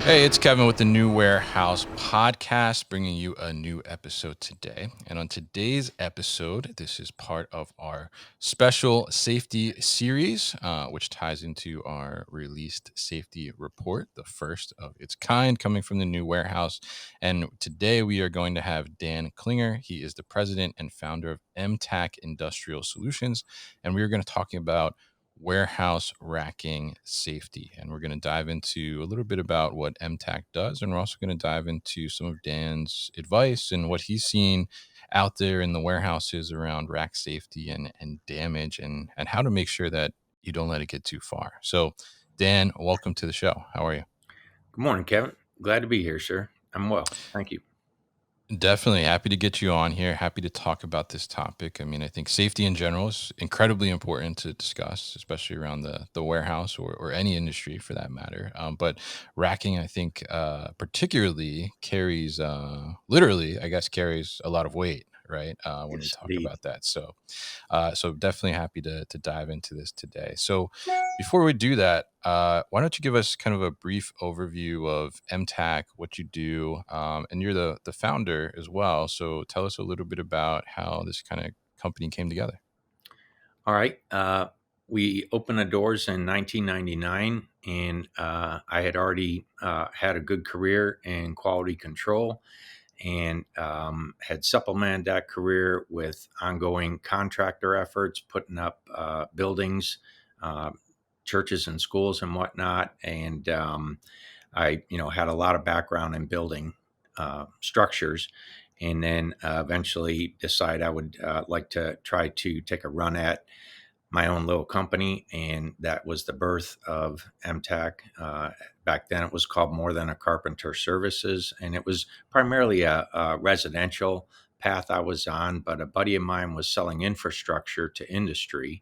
Hey, it's Kevin with the New Warehouse Podcast, bringing you a new episode today. And on today's episode, this is part of our special safety series, which ties into our released safety report, the first of its kind coming from the New Warehouse. And today we are going to have Dan Klinger. He is the president and founder of MTAC Industrial Solutions. And we are going to talking about warehouse racking safety. And we're going to dive into a little bit about what MTAC does. And we're also going to dive into some of Dan's advice and what he's seen out there in the warehouses around rack safety and damage and how to make sure that you don't let it get too far. So, Dan, welcome to the show. How are you? Good morning, Kevin. Glad to be here, sir. I'm well. Thank you. Definitely happy to get you on here. Happy to talk about this topic. I mean, I think safety in general is incredibly important to discuss, especially around the warehouse or any industry for that matter. But racking, I think, particularly carries, literally, I guess, carries a lot of weight, right? When we Yes, talk indeed. about that. So definitely happy to dive into this today. So before we do that, why don't you give us kind of a brief overview of MTAC, what you do, and you're the founder as well. So tell us a little bit about how this kind of company came together. All right. We opened the doors in 1999, and I had already had a good career in quality control and had supplemented that career with ongoing contractor efforts, putting up buildings, uh, churches and schools and whatnot. And I, had a lot of background in building structures, and then eventually decided I would like to try to take a run at my own little company, and that was the birth of MTAC. Back then, it was called More Than a Carpenter Services, and it was primarily a residential path I was on. But a buddy of mine was selling infrastructure to industry,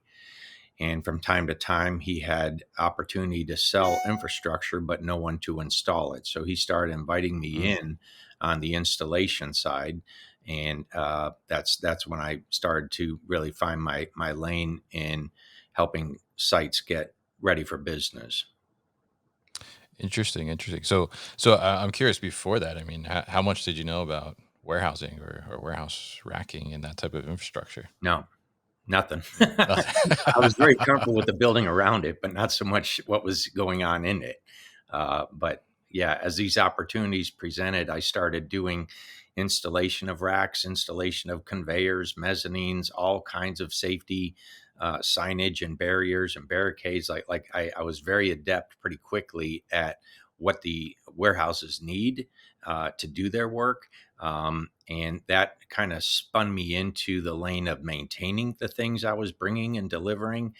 and from time to time, he had opportunity to sell infrastructure, but no one to install it. So he started inviting me Mm. in on the installation side, and that's when I started to really find my lane in helping sites get ready for business. Interesting. So I'm curious. Before that, I mean, how much did you know about warehousing or warehouse racking and that type of infrastructure? No, nothing. I was very comfortable with the building around it, but not so much what was going on in it. But yeah, as these opportunities presented, I started doing installation of racks, installation of conveyors, mezzanines, all kinds of safety signage and barriers and barricades. I was very adept pretty quickly at what the warehouses need to do their work. And that kind of spun me into the lane of maintaining the things I was bringing and delivering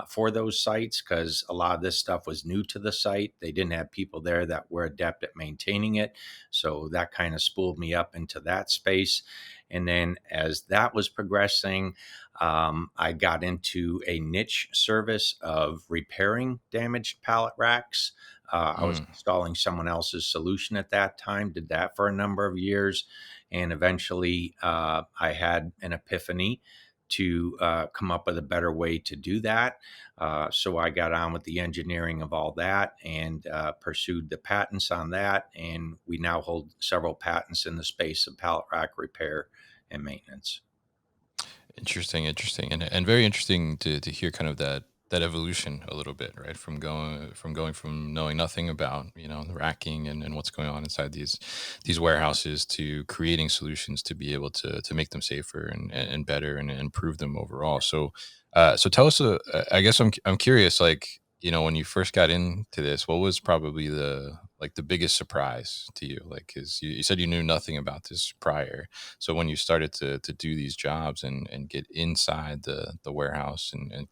for those sites, because a lot of this stuff was new to the site. They didn't have people there that were adept at maintaining it. So that kind of spooled me up into that space. And then as that was progressing, I got into a niche service of repairing damaged pallet racks. I was Mm. installing someone else's solution at that time, did that for a number of years. And eventually I had an epiphany to come up with a better way to do that. So I got on with the engineering of all that and pursued the patents on that. And we now hold several patents in the space of pallet rack repair and maintenance. Interesting, and very interesting to hear kind of that evolution a little bit, right? From going from knowing nothing about the racking and what's going on inside these warehouses to creating solutions to be able to make them safer and better and improve them overall. So tell us, I guess I'm curious, like when you first got into this, what was probably the biggest surprise to you? Like, because you said you knew nothing about this prior, so when you started to do these jobs and get inside the warehouse and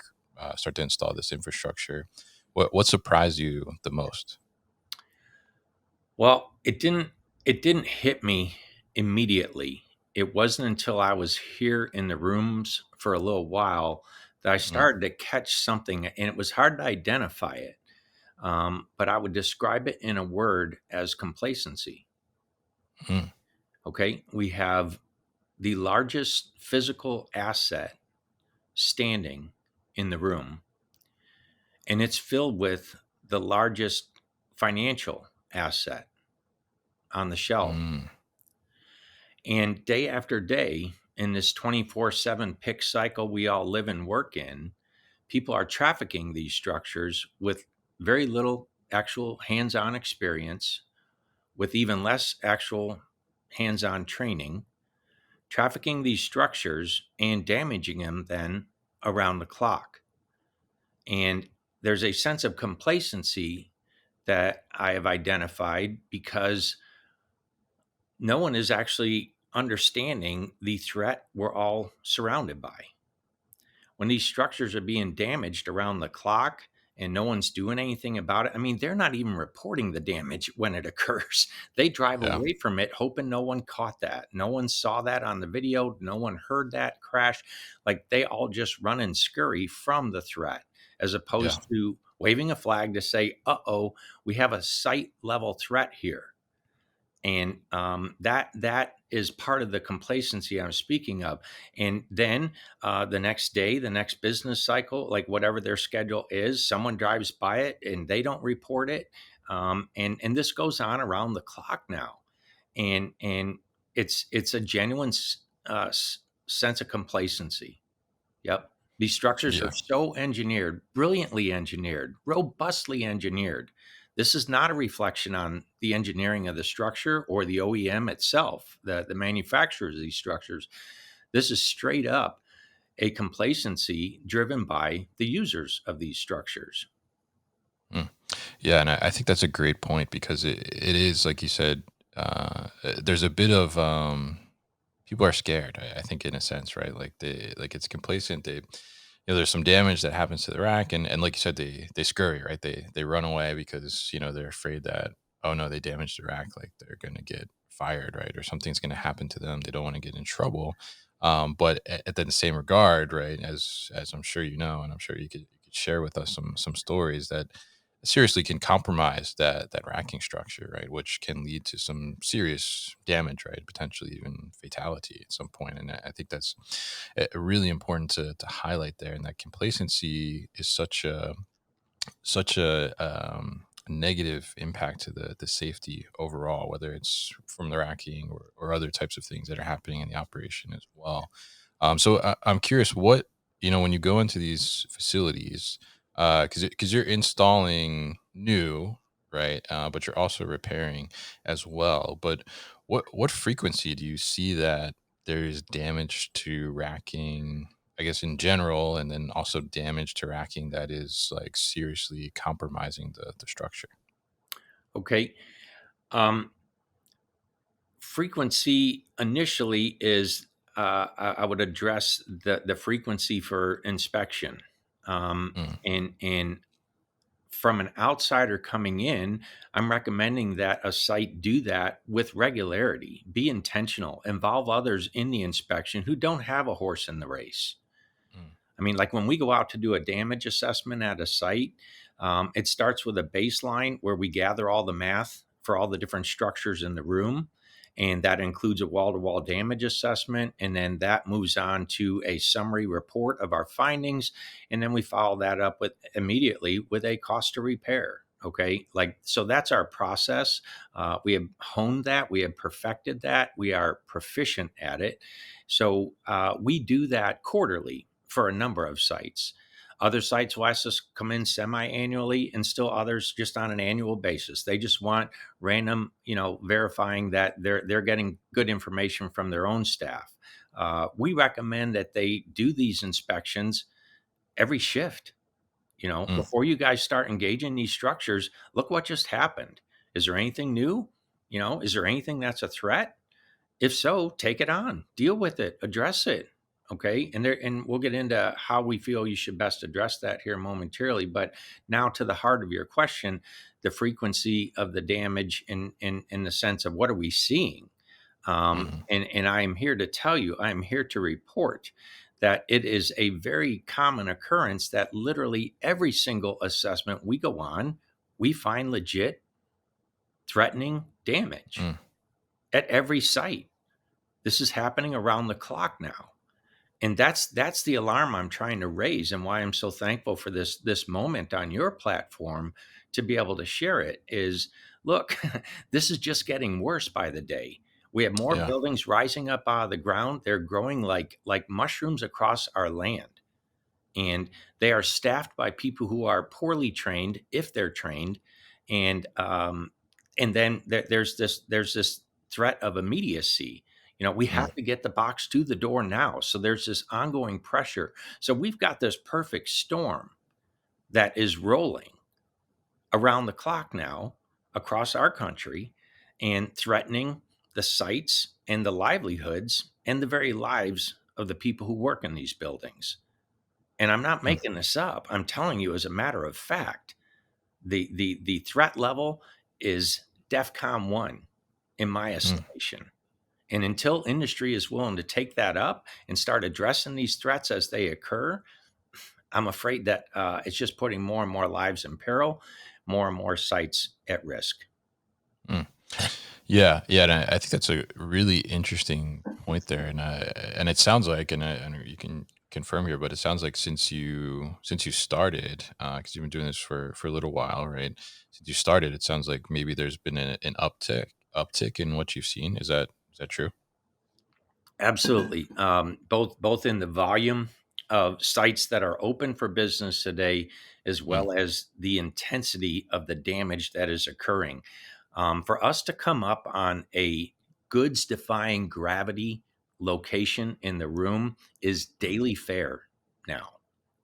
start to install this infrastructure, what surprised you the most? Well, it didn't hit me immediately. It wasn't until I was here in the rooms for a little while that I Mm, started to catch something, and it was hard to identify it. But I would describe it in a word as complacency. mm, Okay, we have the largest physical asset standing in the room, and it's filled with the largest financial asset on the shelf. Mm. And day after day, in this 24/7 pick cycle we all live and work in, people are trafficking these structures with very little actual hands on experience, with even less actual hands on training, trafficking these structures and damaging them then around the clock. And there's a sense of complacency that I have identified because no one is actually understanding the threat we're all surrounded by. When these structures are being damaged around the clock and no one's doing anything about it, I mean, they're not even reporting the damage when it occurs. They drive Yeah. away from it, hoping no one caught that. No one saw that on the video. No one heard that crash. Like they all just run and scurry from the threat as Yeah. opposed to waving a flag to say, uh-oh, we have a site level threat here. And that is part of the complacency I'm speaking of. And then the next day, the next business cycle, like whatever their schedule is, someone drives by it and they don't report it. And this goes on around the clock now. And it's a genuine sense of complacency. Yep. These structures are Yeah. so engineered, brilliantly engineered, robustly engineered. This is not a reflection on the engineering of the structure or the OEM itself, the manufacturers of these structures. This is straight up a complacency driven by the users of these structures. Mm. Yeah, and I think that's a great point because it is like you said. There's a bit of people are scared. I think in a sense, right? Like like it's complacent. There's some damage that happens to the rack, and like you said, they scurry, right? They run away because they're afraid that, oh no, they damaged the rack, like they're gonna get fired, right? Or something's gonna happen to them. They don't want to get in trouble. But at the same regard, right? As I'm sure you know, and I'm sure you could share with us some stories that seriously can compromise that racking structure, right? Which can lead to some serious damage, right? Potentially even fatality at some point. And I think that's really important to highlight there. And that complacency is such a negative impact to the safety overall, whether it's from the racking or other types of things that are happening in the operation as well. So I'm curious, what when you go into these facilities, because you're installing new, right? But you're also repairing as well. But what frequency do you see that there is damage to racking, I guess, in general, and then also damage to racking that is like seriously compromising the structure? Okay. Um, Frequency initially is I would address the frequency for inspection. Mm. And from an outsider coming in, I'm recommending that a site do that with regularity, be intentional, involve others in the inspection who don't have a horse in the race. Mm. I mean, like when we go out to do a damage assessment at a site, it starts with a baseline where we gather all the math for all the different structures in the room. And that includes a wall to wall damage assessment. And then that moves on to a summary report of our findings. And then we follow that up with immediately with a cost to repair. Okay. Like, so that's our process. We have honed that. We have perfected that. We are proficient at it. So we do that quarterly for a number of sites. Other sites will ask us to come in semi-annually, and still others just on an annual basis. They just want random, verifying that they're getting good information from their own staff. We recommend that they do these inspections every shift. Mm. Before you guys start engaging these structures, look what just happened. Is there anything new? Is there anything that's a threat? If so, take it on, deal with it, address it. Okay. And we'll get into how we feel you should best address that here momentarily. But now to the heart of your question, the frequency of the damage in the sense of what are we seeing? Mhm. And I am here to tell you, I am here to report that it is a very common occurrence that literally every single assessment we go on, we find legit threatening damage Mm. at every site. This is happening around the clock now. And that's the alarm I'm trying to raise, and why I'm so thankful for this moment on your platform to be able to share it is, look, this is just getting worse by the day. We have more Yeah. buildings rising up out of the ground. They're growing like mushrooms across our land. And they are staffed by people who are poorly trained, if they're trained. And um, and then there's this threat of immediacy. We Mm. have to get the box to the door now, so there's this ongoing pressure. So we've got this perfect storm that is rolling around the clock now across our country and threatening the sites and the livelihoods and the very lives of the people who work in these buildings. And I'm not Mm. making this up. I'm telling you as a matter of fact. The threat level is DEFCON 1 in my Mm. estimation. And until industry is willing to take that up and start addressing these threats as they occur, I'm afraid that it's just putting more and more lives in peril, more and more sites at risk. Mm. Yeah, yeah, and I think that's a really interesting point there, and it sounds like, and you can confirm here, but it sounds like since you started, because you've been doing this for a little while, right? Since you started, it sounds like maybe there's been an uptick in what you've seen. Is that true? Absolutely. Both in the volume of sites that are open for business today, as Mm. well as the intensity of the damage that is occurring. For us to come up on a goods defying gravity location in the room is daily fare now.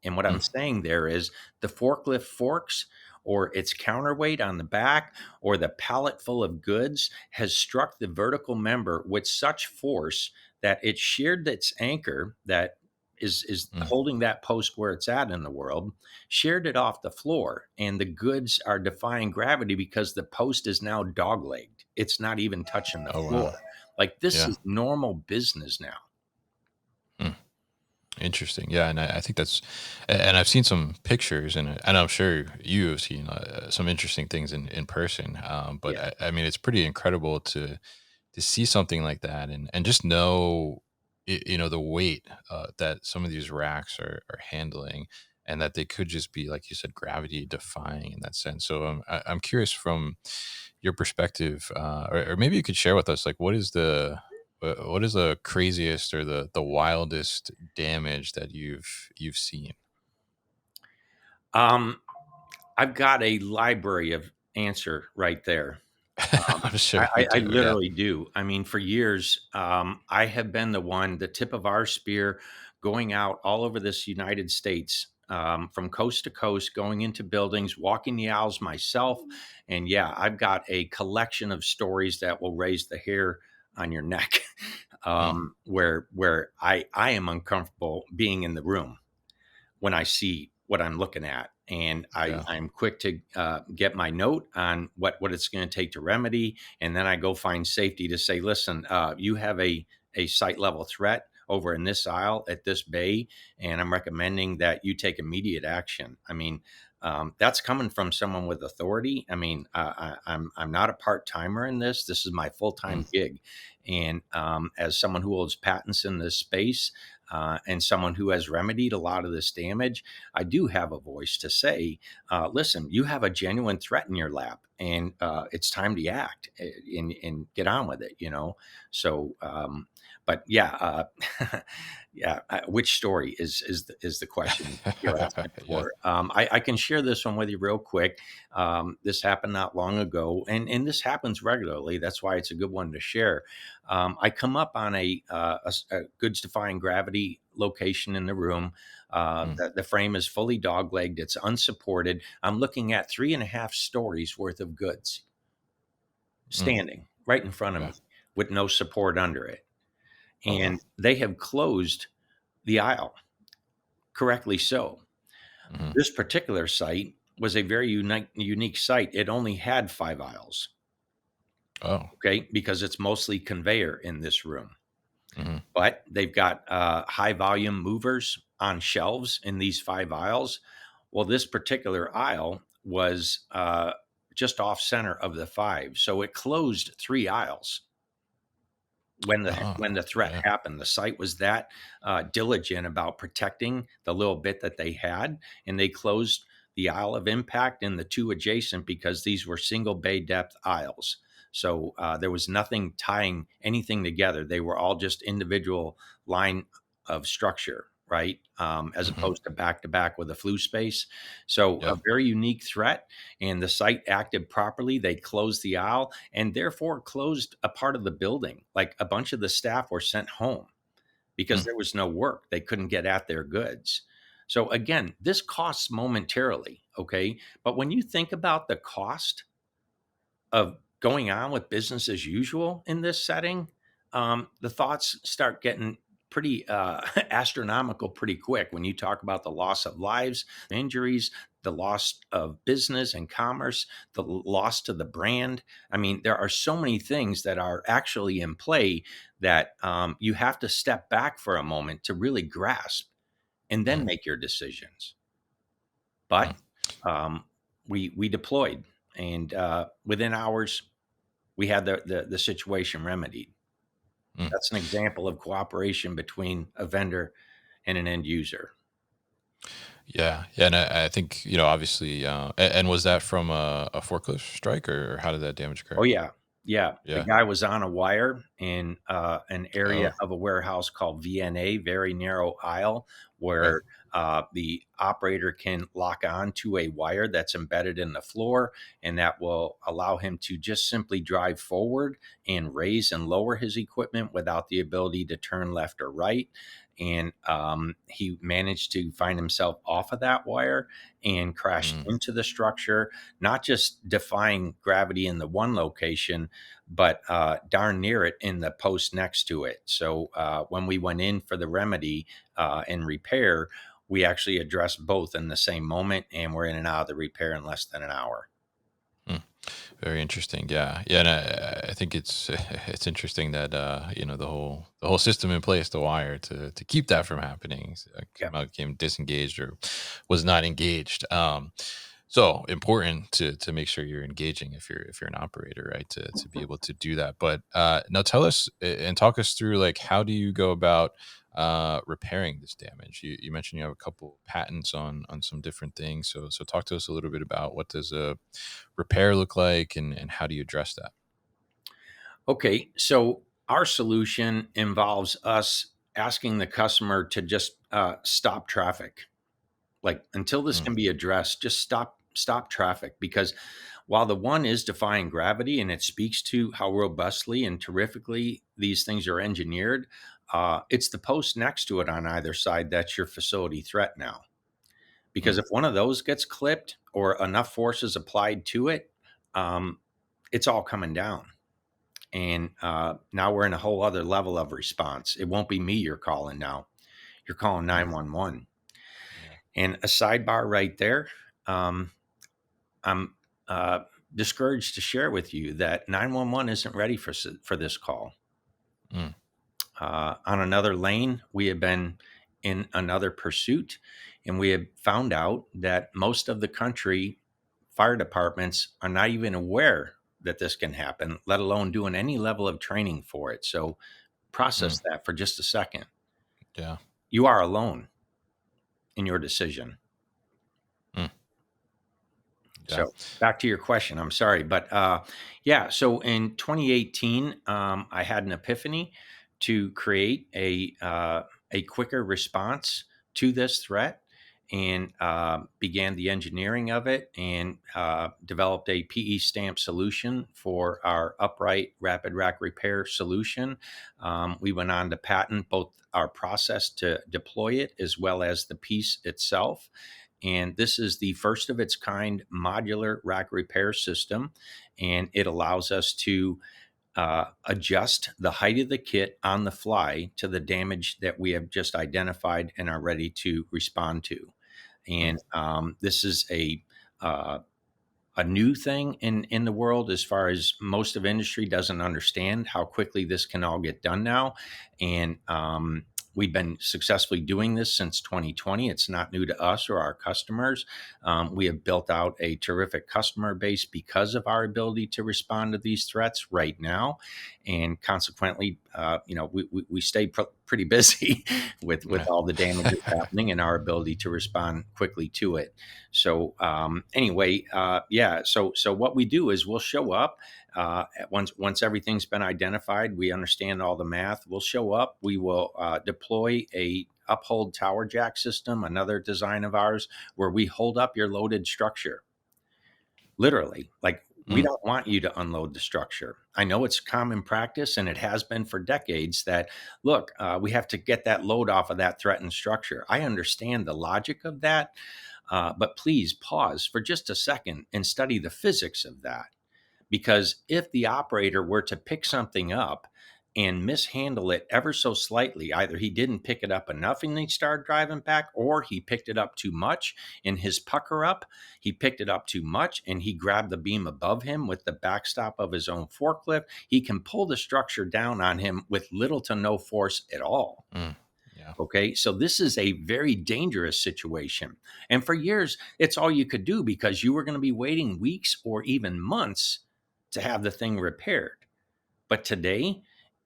And what I'm Mm. saying there is the forklift forks or its counterweight on the back or the pallet full of goods has struck the vertical member with such force that it sheared its anchor that is Mm. holding that post where it's at in the world, sheared it off the floor, and the goods are defying gravity because the post is now dog-legged. It's not even touching the Oh wow. floor. Like, this Yeah. is normal business now. Mm. Interesting. Yeah, and I think and I've seen some pictures, and I'm sure you have seen some interesting things in person. But Yeah. I mean, it's pretty incredible to see something like that, and just know, the weight that some of these racks are handling, and that they could just be, like you said, gravity defying in that sense. So I'm curious from your perspective, or maybe you could share with us, like, what is the craziest or the wildest damage that you've seen? Um, I've got a library of answer right there. Um, I'm sure I, you I, I do. Yeah. literally do. I mean, for years, I have been the tip of our spear, going out all over this United States, from coast to coast, going into buildings, walking the aisles myself. And yeah, I've got a collection of stories that will raise the hair on your neck, Mm. where I am uncomfortable being in the room when I see what I'm looking at. And Yeah. I'm quick to get my note on what it's going to take to remedy. And then I go find safety to say, listen, you have a site level threat over in this aisle at this bay, and I'm recommending that you take immediate action. I mean, that's coming from someone with authority. I mean, I'm not a part timer in this. This is my full Mm. time gig, and as someone who holds patents in this space, and someone who has remedied a lot of this damage, I do have a voice to say, listen, you have a genuine threat in your lap, and it's time to act, and get on with it. So, but yeah, yeah. Which story is the question you're asking Yeah. for? I can share this one with you real quick. This happened not long ago, and this happens regularly. That's why it's a good one to share. I come up on a goods defying gravity location in the room. Mm. The frame is fully dog legged, it's unsupported. I'm looking at 3.5 stories worth of goods Mm. standing right in front of Yeah. me with no support under it. Oh wow. And they have closed the aisle, correctly so. Hmm. This particular site was a very unique site. It only had 5 aisles, Oh. okay, because it's mostly conveyor in this room. Hmm. But they've got high volume movers on shelves in these 5 aisles. Well, this particular aisle was just off center of the five. So it closed 3 aisles. Oh, when the threat yeah. happened. The site was that diligent about protecting the little bit that they had, and they closed the aisle of impact and the two adjacent because these were single bay depth aisles. So there was nothing tying anything together. They were all just individual line of structure, right? As Hmm. opposed to back with a flue space. So a Yeah. very unique threat, and the site acted properly. They closed the aisle and therefore closed a part of the building. Like a bunch of the staff were sent home because Mm, there was no work. They couldn't get at their goods. So again, this costs momentarily, okay? But when you think about the cost of going on with business as usual in this setting, the thoughts start getting pretty astronomical pretty quick when you talk about the loss of lives, injuries, the loss of business and commerce, the loss to the brand. I mean, there are so many things that are actually in play that you have to step back for a moment to really grasp and then mm, make your decisions. mm, But um, we deployed, and within hours, we had the situation remedied. mm. That's an example of cooperation between a vendor and an end user. Yeah, yeah, and I think obviously, and was that from a forklift strike, or how did that damage Oh, occur? yeah. Yeah. The Yeah. guy was on a wire in, an area Oh, of a warehouse called VNA, very narrow aisle, right. where, the operator can lock on to a wire that's embedded in the floor, and that will allow him to just simply drive forward and raise and lower his equipment without the ability to turn left or right. And, he managed to find himself off of that wire and crashed Mm, into the structure, not just defying gravity in the one location, but darn near it in the post next to it. So when we went in for the remedy and repair, we actually addressed both in the same moment, and we're in and out of the repair in less than an hour. mm. Very interesting. Yeah, yeah, and I think it's it's interesting that the whole system in place, the wire to keep that from happening, Yeah. became disengaged or was not engaged. So important to make sure you're engaging if you're an operator, right? To be able to do that. But now tell us and talk us through, like, how do you go about repairing this damage? You mentioned you have a couple patents on some different things. So talk to us a little bit about what does a repair look like, and how do you address that? Okay. So our solution involves us asking the customer to just stop traffic. Like until this Mm, can be addressed, just stop traffic, because while the one is defying gravity and it speaks to how robustly and terrifically these things are engineered, it's the post next to it on either side that's your facility threat now. Because mm, if one of those gets clipped or enough force is applied to it, um, it's all coming down. And now we're in a whole other level of response. It won't be me you're calling now. You're calling mm, 911. yeah. And a sidebar right there. Um, I'm uh, discouraged to share with you that 911 isn't ready for this call. Mm, On another lane, we have been in another pursuit, and we have found out that most of the country fire departments are not even aware that this can happen, let alone doing any level of training for it. So mm, process that for just a second. yeah. You are alone in your decision. Mm, yeah. So back to your question. I'm sorry, but yeah. So in 2018, I had an epiphany to create a quicker response to this threat, and began the engineering of it, and developed a PE stamp solution for our UpRight rapid rack repair solution. We went on to patent both our process to deploy it as well as the piece itself. And this is the first of its kind modular rack repair system. And it allows us to adjust the height of the kit on the fly to the damage that we have just identified and are ready to respond to. Mm, And this is a new thing in the world, as far as most of industry doesn't understand how quickly this can all get done now. And We've been successfully doing this since 2020. It's not new to us or our customers. We have built out a terrific customer base because of our ability to respond to these threats right now, and consequently, we stay pretty busy with Yeah. all the damages happening and our ability to respond quickly to it. So anyway, yeah. So what we do is we'll show up. Once everything's been identified, we understand all the math. We'll show up. We will deploy a uphold tower jack system, another design of ours, where we hold up your loaded structure. Literally, like, we Mm, don't want you to unload the structure. I know it's common practice, and it has been for decades. That look, we have to get that load off of that threatened structure. I understand the logic of that, but please pause for just a second and study the physics of that. Because if the operator were to pick something up and mishandle it ever so slightly, either he didn't pick it up enough and he started driving back, or he picked it up too much in his pucker up, he picked it up too much and he grabbed the beam above him with the backstop of his own forklift, he can pull the structure down on him with little to no force at all. mm, yeah. Okay, so this is a very dangerous situation. And for years, it's all you could do because you were going to be waiting weeks or even months to have the thing repaired. But today,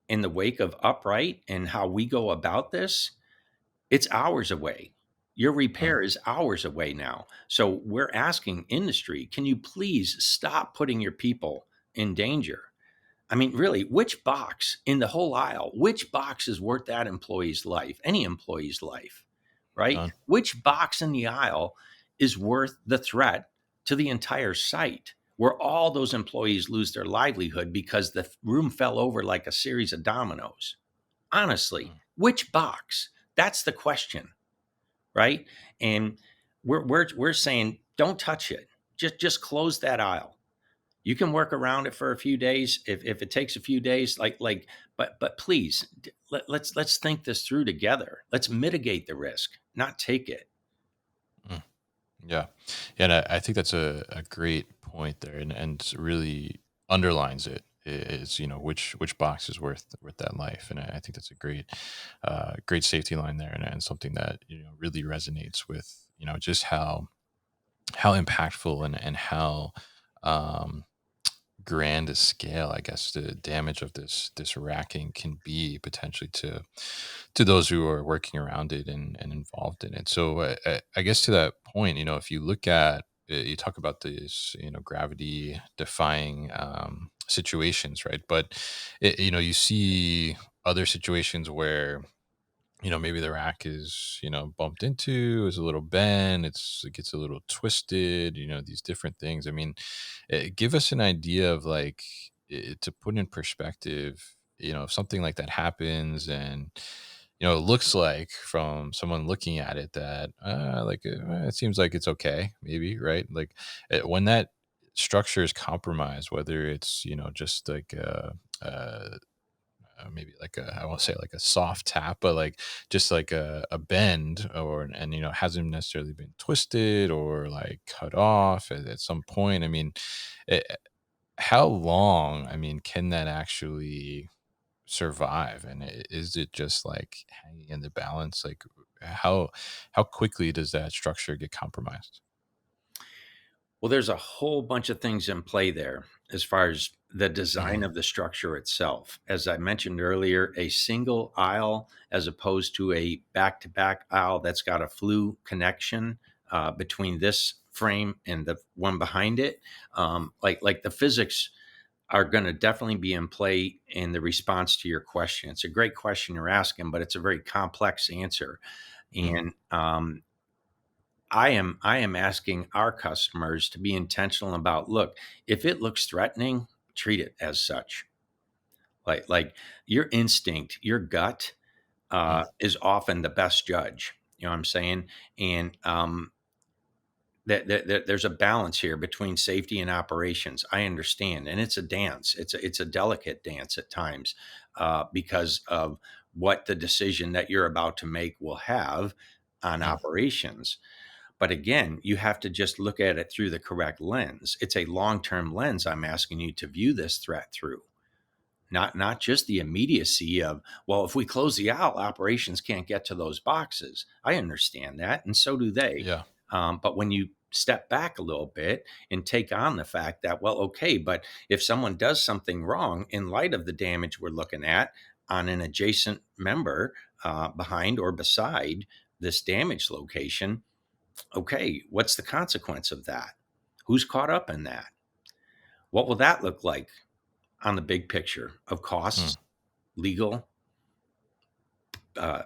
in the wake of UpRight and how we go about this, it's hours away. Your Mm, repair is hours away now. So we're asking industry, can you please stop putting your people in danger? I mean, really, which box in the whole aisle, which box is worth that employee's life, any employee's life, right? none. Which box in the aisle is worth the threat to the entire site where all those employees lose their livelihood because the room fell over like a series of dominoes? Honestly, Mm, which box? That's the question, right? And we're saying don't touch it. Just close that aisle. You can work around it for a few days if it takes a few days, but please, let's think this through together. Let's mitigate the risk, not take it. mm. Yeah. Yeah, and I think that's a great point there, and really underlines it is, which box is worth that life. And I think that's a great safety line there, and something that, really resonates with, just how impactful and how um grand a scale, I guess, the damage of this racking can be potentially to those who are working around it and involved in it. So I guess to that point, if you look at you talk about these, gravity defying situations, right? But you see other situations where, maybe the rack is, bumped into, is a little bent, it gets a little twisted, these different things. I mean, give us an idea of, like, to put in perspective, if something like that happens, and, it looks like from someone looking at it that, it seems like it's okay, maybe, right? Like, when that structure is compromised, whether it's, just like, maybe like I won't say like a soft tap, but like just like a bend, or and hasn't necessarily been twisted or like cut off at some point. I mean, eh, how long? I mean, can that actually survive? And is it just like hanging in the balance? Like, how how quickly does that structure get compromised? Well, there's a whole bunch of things in play there as far as the design Hmm. of the structure itself. As I mentioned earlier, a single aisle as opposed to a back to back aisle that's got a flue connection between this frame and the one behind it. Like the physics are going to definitely be in play in the response to your question. It's a great question you're asking, but it's a very complex answer. Mm, And I am asking our customers to be intentional about, look, if it looks threatening, treat it as such. Like your instinct, your gut mm, is often the best judge. You know what I'm saying? And there's a balance here between safety and operations. I understand, and it's a dance. It's a delicate dance at times because of what the decision that you're about to make will have on mm, operations. But again, you have to just look at it through the correct lens. It's a long term lens I'm asking you to view this threat through, not just the immediacy of, well, if we close the aisle, operations can't get to those boxes. I understand that, and so do they. Yeah. But when you step back a little bit and take on the fact that, well, okay, but if someone does something wrong in light of the damage we're looking at on an adjacent member behind or beside this damaged location, okay, what's the consequence of that? Who's caught up in that? What will that look like on the big picture of Mm, costs, legal, uh,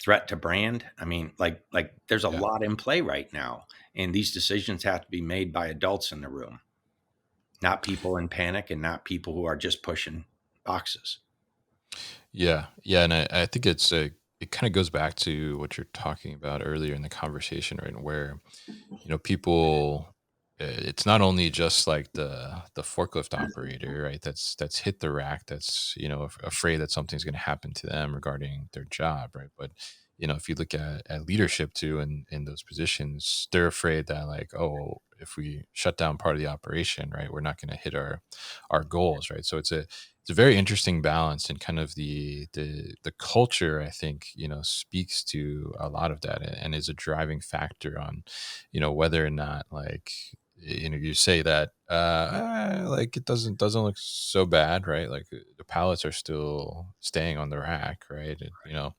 threat to brand? I mean, like there's a yeah. lot in play right now, and these decisions have to be made by adults in the room, not people in panic and not people who are just pushing boxes. Yeah. Yeah. And I think it kind of goes back to what you're talking about earlier in the conversation, right? Where, people, it's not only just like the forklift operator, right? That's hit the rack. That's, afraid that something's going to happen to them regarding their job, right? But, if you look at leadership too, in those positions, they're afraid that like, oh, if we shut down part of the operation, right, we're not going to hit our goals, right? So it's a very interesting balance, and kind of the culture, I think, speaks to a lot of that, and is a driving factor on, whether or not, like, you say that like it doesn't look so bad, right? Like the pallets are still staying on the rack, right? And,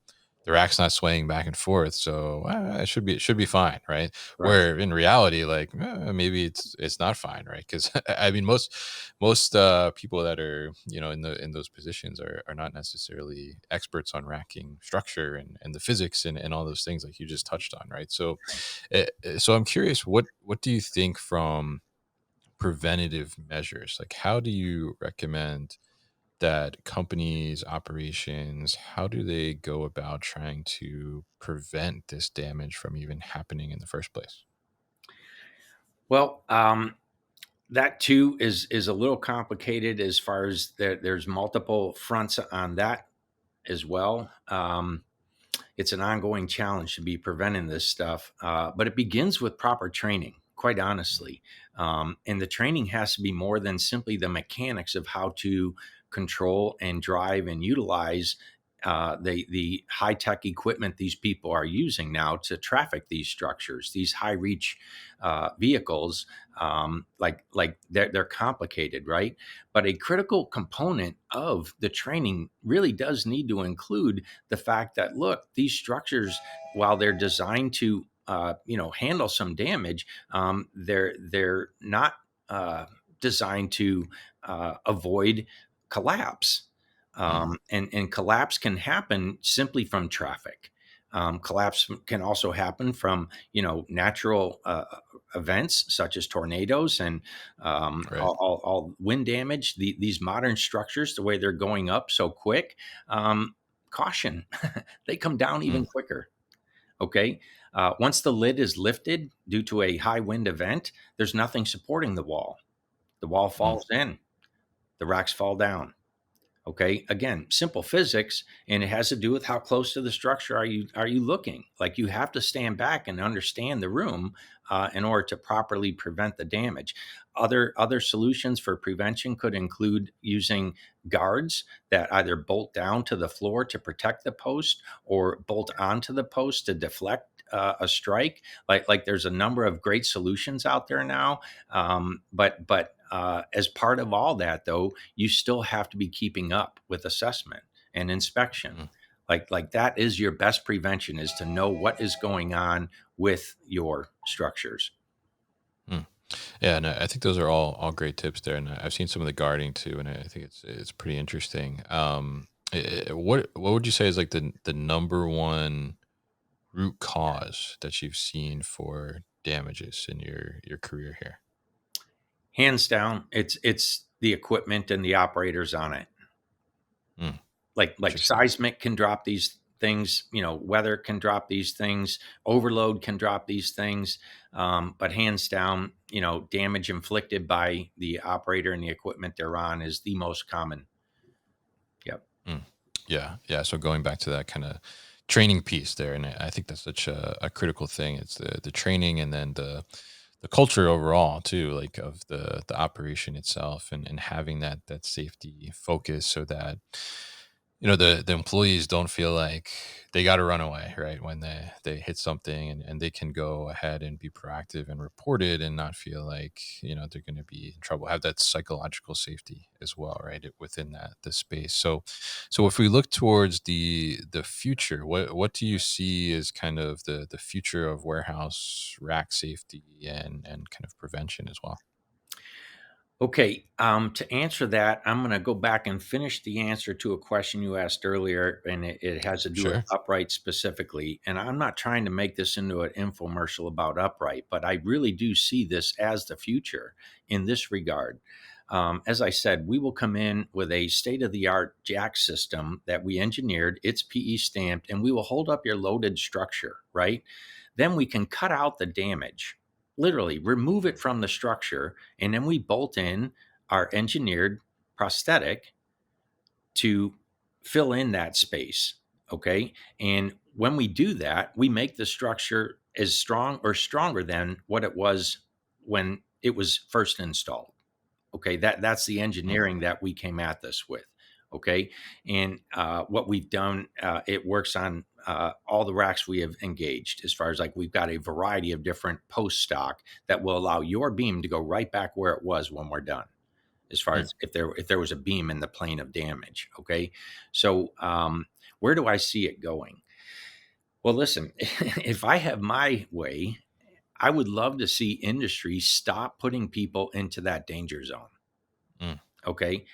the rack's not swaying back and forth, so it should be fine, right? Right. Where in reality, like, maybe it's not fine, right? Because I mean, most people that are, in those positions are not necessarily experts on racking structure and the physics and all those things like you just touched on, right? So so I'm curious, what do you think from preventative measures? Like, how do you recommend that companies, operations, how do they go about trying to prevent this damage from even happening in the first place? Well, that too is a little complicated as far as there's multiple fronts on that as well. It's an ongoing challenge to be preventing this stuff, but it begins with proper training, quite honestly. And the training has to be more than simply the mechanics of how to control and drive and utilize the high tech equipment these people are using now to traffic these structures, these high reach vehicles. Like they're complicated, right? But a critical component of the training really does need to include the fact that, look, these structures, while they're designed to handle some damage, they're not designed to avoid collapse. Mm, And collapse can happen simply from traffic. Collapse can also happen from natural events such as tornadoes and right. all wind damage. These modern structures, the way they're going up so quick, caution, they come down Mm, even quicker. Okay. Once the lid is lifted due to a high wind event, there's nothing supporting the wall. The wall mm, falls in, the racks fall down. Okay, again, simple physics, and it has to do with how close to the structure are you looking. Like, you have to stand back and understand the room in order to properly prevent the damage. Other solutions for prevention could include using guards that either bolt down to the floor to protect the post or bolt onto the post to deflect a strike. Like there's a number of great solutions out there now, but as part of all that, though, you still have to be keeping up with assessment and inspection. mm, Like that is your best prevention, is to know what is going on with your structures. mm. Yeah, and I think those are all great tips there, and I've seen some of the guarding too, and I think it's pretty interesting. What would you say is like the number one root cause that you've seen for damages in your career here? Hands down, it's the equipment and the operators on it. Mm, Like interesting. seismic can drop these things, weather can drop these things, overload can drop these things, but hands down, damage inflicted by the operator and the equipment they're on is the most common. Yep. Mm. Yeah, yeah. So going back to that kind of training piece there, and I think that's such a critical thing. It's the training, and then the culture overall too, like of the operation itself, and having that safety focus so that the employees don't feel like they got to run away, right, when they hit something, and they can go ahead and be proactive and report it and not feel like they're going to be in trouble, have that psychological safety as well, right, within that the space. So if we look towards the future, what do you see as kind of the future of warehouse rack safety and kind of prevention as well? Okay, to answer that, I'm going to go back and finish the answer to a question you asked earlier, and it has to do with Sure. UpRight specifically. And I'm not trying to make this into an infomercial about UpRight, but I really do see this as the future in this regard. As I said, we will come in with a state of the art jack system that we engineered, it's PE stamped, and we will hold up your loaded structure, right? Then we can cut out the damage, literally remove it from the structure, and then we bolt in our engineered prosthetic to fill in that space. Okay. And when we do that, we make the structure as strong or stronger than what it was when it was first installed. Okay, that's the Mm, engineering that we came at this with. Okay, and what we've done, it works on all the racks we have engaged. As far as like we've got a variety of different post stock that will allow your beam to go right back where it was when we're done. As far mm, as if there was a beam in the plane of damage. Okay, so where do I see it going? Well, listen, if I have my way, I would love to see industry stop putting people into that danger zone. mm, Okay.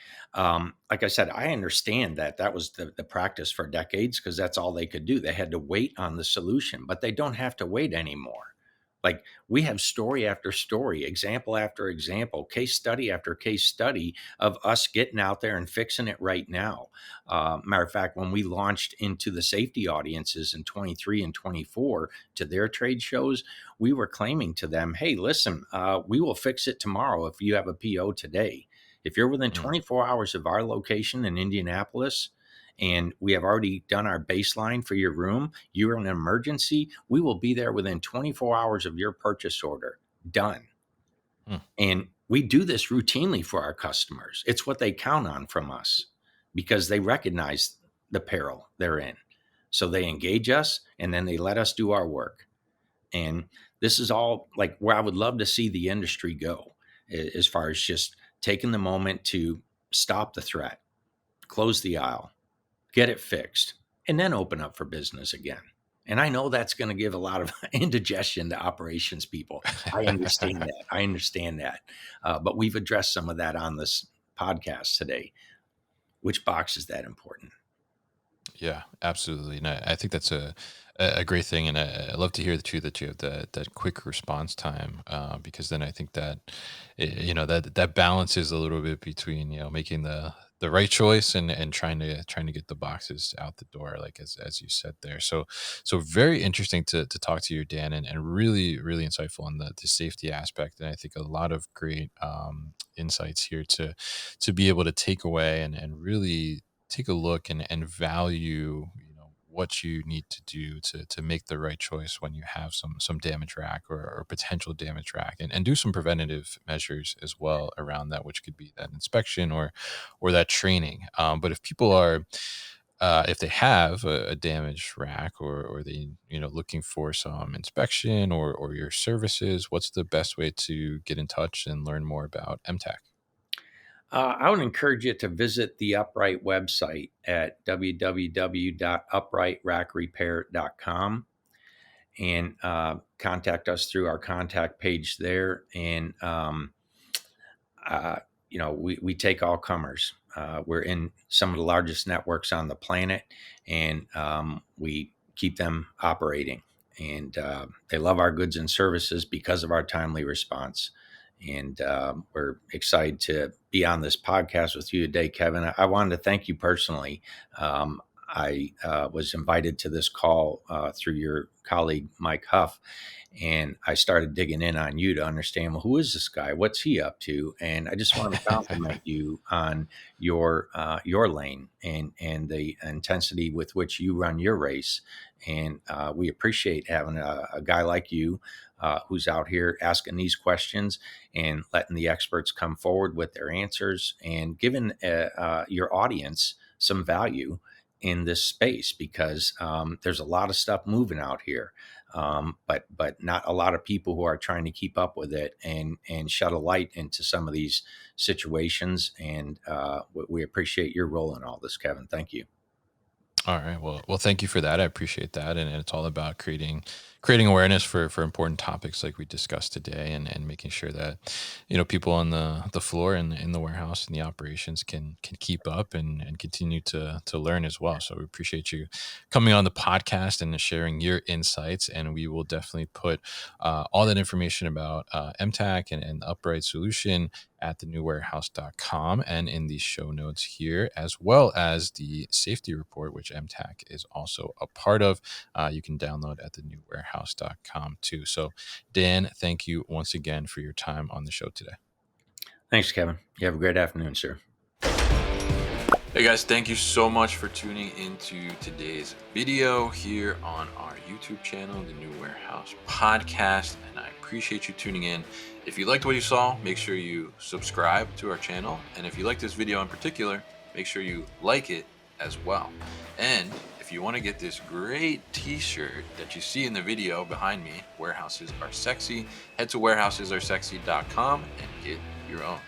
Like I said, I understand that that was the practice for decades because that's all they could do. They had to wait on the solution, but they don't have to wait anymore. Like we have story after story, example after example, case study after case study of us getting out there and fixing it right now. Matter of fact, when we launched into the safety audiences in 23 and 24 to their trade shows, we were claiming to them, hey, listen, we will fix it tomorrow if you have a PO today. If you're within mm, 24 hours of our location in Indianapolis and we have already done our baseline for your room, you're in an emergency, we will be there within 24 hours of your purchase order. Done. mm, And we do this routinely for our customers. It's what they count on from us because they recognize the peril they're in. So they engage us and then they let us do our work. And this is all like where I would love to see the industry go as far as just taking the moment to stop the threat, close the aisle, get it fixed, and then open up for business again. And I know that's going to give a lot of indigestion to operations people. I understand mm. that. I understand that. But we've addressed some of that on this podcast today. Which box is that important? Yeah, absolutely. And I think that's a great thing, and I love to hear the too that you have that quick response time, because then I think that that balances a little bit between making the right choice and trying to get the boxes out the door, like as you said there. So very interesting to talk to you, Dan, and really insightful on the safety aspect, and I think a lot of great insights here to be able to take away and really take a look and value what you need to do to make the right choice when you have some damage rack or potential damage rack, and do some preventative measures as well around that, which could be that inspection or that training. But if people are if they have a damaged rack, or they looking for some inspection or your services, what's the best way to get in touch and learn more about MTAC? I would encourage you to visit the UpRight website at www.uprightrackrepair.com and contact us through our contact page there. And, uh, we take all comers. We're in some of the largest networks on the planet, and we keep them operating. And they love our goods and services because of our timely response. And we're excited to be on this podcast with you today, Kevin. I wanted to thank you personally. Um, I was invited to this call through your colleague, Mike Huff. And I started digging in on you to understand, well, who is this guy? What's he up to? And I just want to compliment you on your lane and the intensity with which you run your race. And we appreciate having a guy like you who's out here asking these questions and letting the experts come forward with their answers and giving your audience some value in this space, because there's a lot of stuff moving out here, but not a lot of people who are trying to keep up with it and shed a light into some of these situations. And we appreciate your role in all this, Kevin. Thank you. All right. Well, thank you for that. I appreciate that. And it's all about creating awareness for important topics like we discussed today, and making sure that, people on the floor and in the warehouse and the operations can keep up and continue to learn as well. So we appreciate you coming on the podcast and sharing your insights. And we will definitely put all that information about MTAC and the UpRight solution at thenewwarehouse.com and in the show notes here, as well as the safety report, which MTAC is also a part of. You can download at thenewwarehouse.com too. So, Dan, thank you once again for your time on the show today. Thanks, Kevin. You have a great afternoon, sir. Hey guys, thank you so much for tuning into today's video here on our YouTube channel, The New Warehouse Podcast, and I appreciate you tuning in. If you liked what you saw, make sure you subscribe to our channel, and if you like this video in particular, make sure you like it as well. And if you want to get this great t-shirt that you see in the video behind me, Warehouses Are Sexy, head to warehousesaresexy.com and get your own.